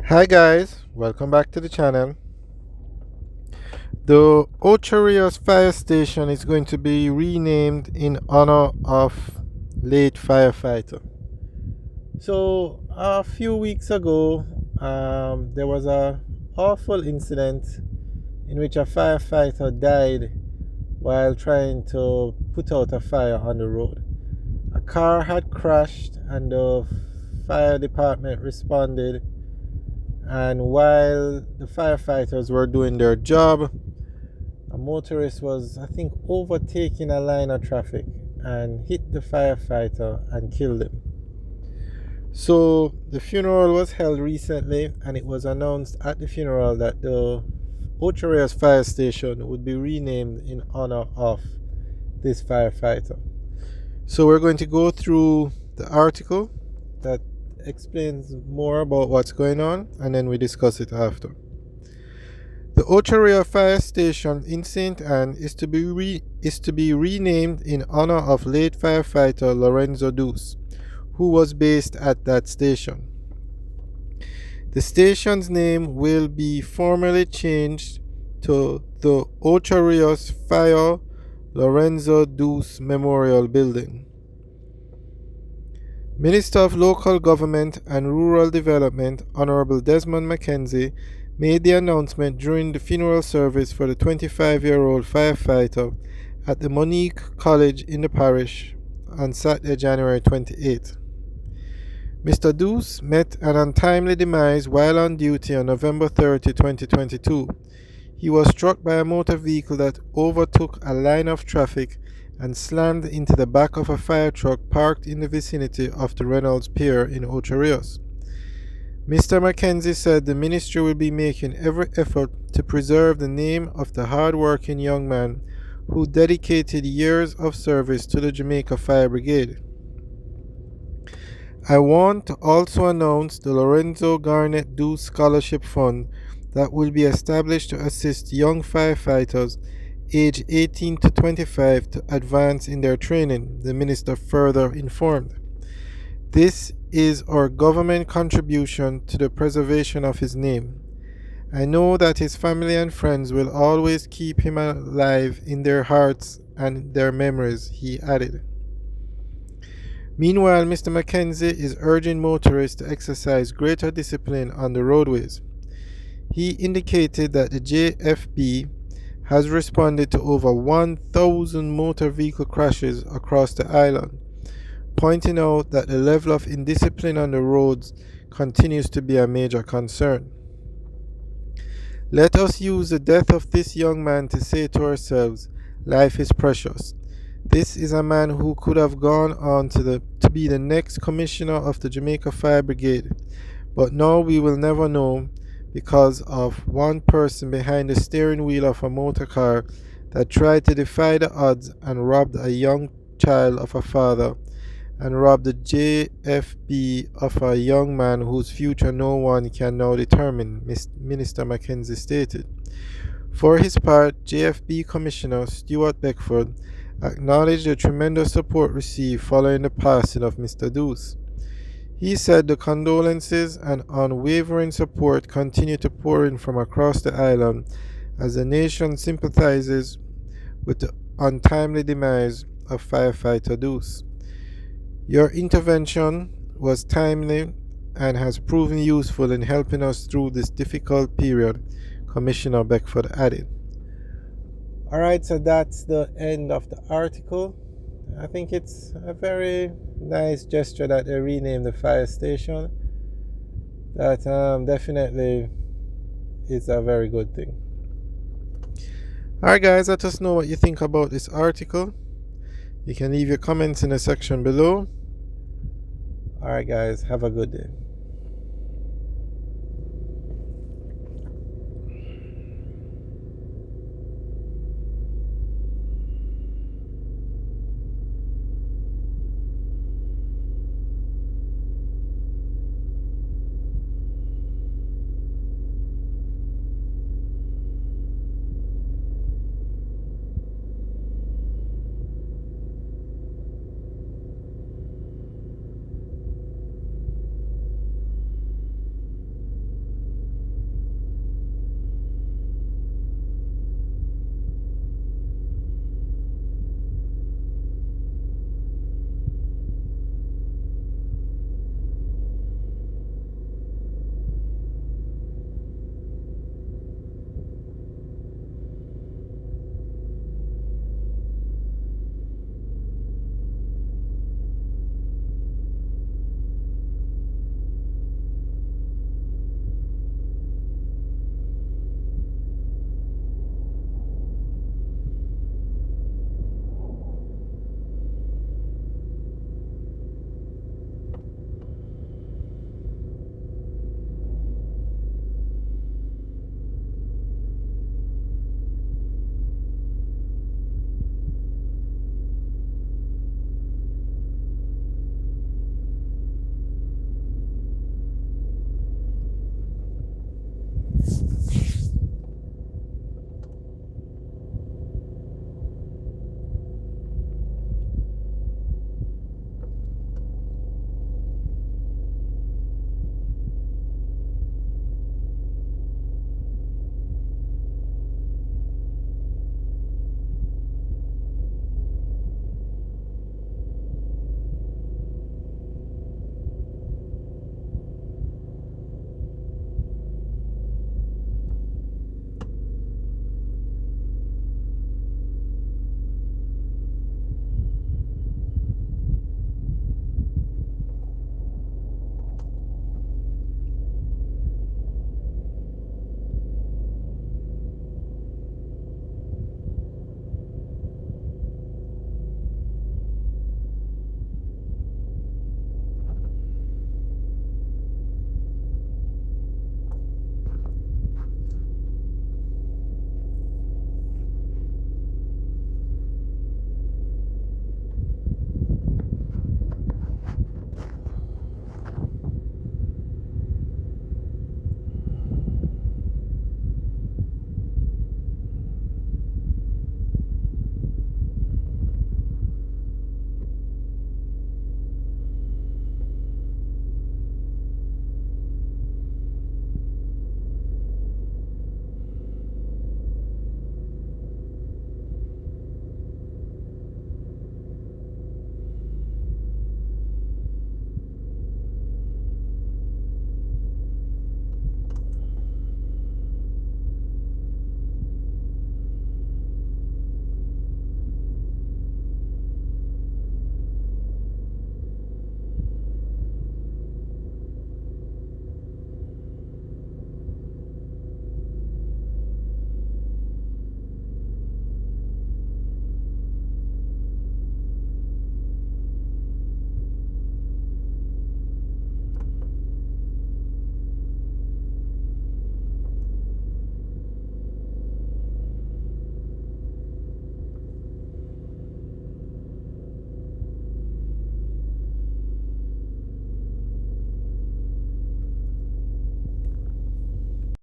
Hi guys, welcome back to the channel. The Ocho Rios fire station is going to be renamed in honor of late firefighter. So a few weeks ago, there was a awful incident in which a firefighter died while trying to put out a fire on the road. A car had crashed and the fire department responded, and while the firefighters were doing their job, a motorist was, I think, overtaking a line of traffic and hit the firefighter and killed him. So the funeral was held recently, and it was announced at the funeral that the Ocho Rios fire station would be renamed in honor of this firefighter. So we're going to go through the article that explains more about what's going on, and then we discuss it after. The Ocho Rios fire station in St. Anne is to be renamed in honor of late firefighter Lorenzo Deuce, who was based at that station. The station's name will be formally changed to the Ocho Rios Fire Lorenzo Deuce Memorial Building. Minister of Local Government and Rural Development, Honorable Desmond Mackenzie, made the announcement during the funeral service for the 25-year-old firefighter at the Monique College in the parish on Saturday, January 28. Mr. Deuce met an untimely demise while on duty on November 30, 2022. He was struck by a motor vehicle that overtook a line of traffic and slammed into the back of a fire truck parked in the vicinity of the Reynolds Pier in Ocho Rios. Mr. Mackenzie said the ministry will be making every effort to preserve the name of the hard-working young man who dedicated years of service to the Jamaica Fire Brigade. I want to also announce the Lorenzo Garnett Deuce Scholarship Fund that will be established to assist young firefighters aged 18 to 25 to advance in their training, the minister further informed. This is our government contribution to the preservation of his name. I know that his family and friends will always keep him alive in their hearts and their memories, he added. Meanwhile, Mr. Mackenzie is urging motorists to exercise greater discipline on the roadways. He indicated that the JFB has responded to over 1,000 motor vehicle crashes across the island, pointing out that the level of indiscipline on the roads continues to be a major concern. Let us use the death of this young man to say to ourselves, life is precious. This is a man who could have gone on to be the next commissioner of the Jamaica Fire Brigade, but now we will never know because of one person behind the steering wheel of a motor car that tried to defy the odds and robbed a young child of a father and robbed the JFB of a young man whose future no one can now determine, Minister Mackenzie stated. For his part, JFB Commissioner Stuart Beckford acknowledged the tremendous support received following the passing of Mr. Deuce. He said the condolences and unwavering support continue to pour in from across the island as the nation sympathizes with the untimely demise of firefighter Deuce. Your intervention was timely and has proven useful in helping us through this difficult period, Commissioner Beckford added. Alright, so that's the end of the article. I think it's a very nice gesture that they renamed the fire station. That definitely is a very good thing. Alright guys, let us know what you think about this article. You can leave your comments in the section below. Alright guys, have a good day.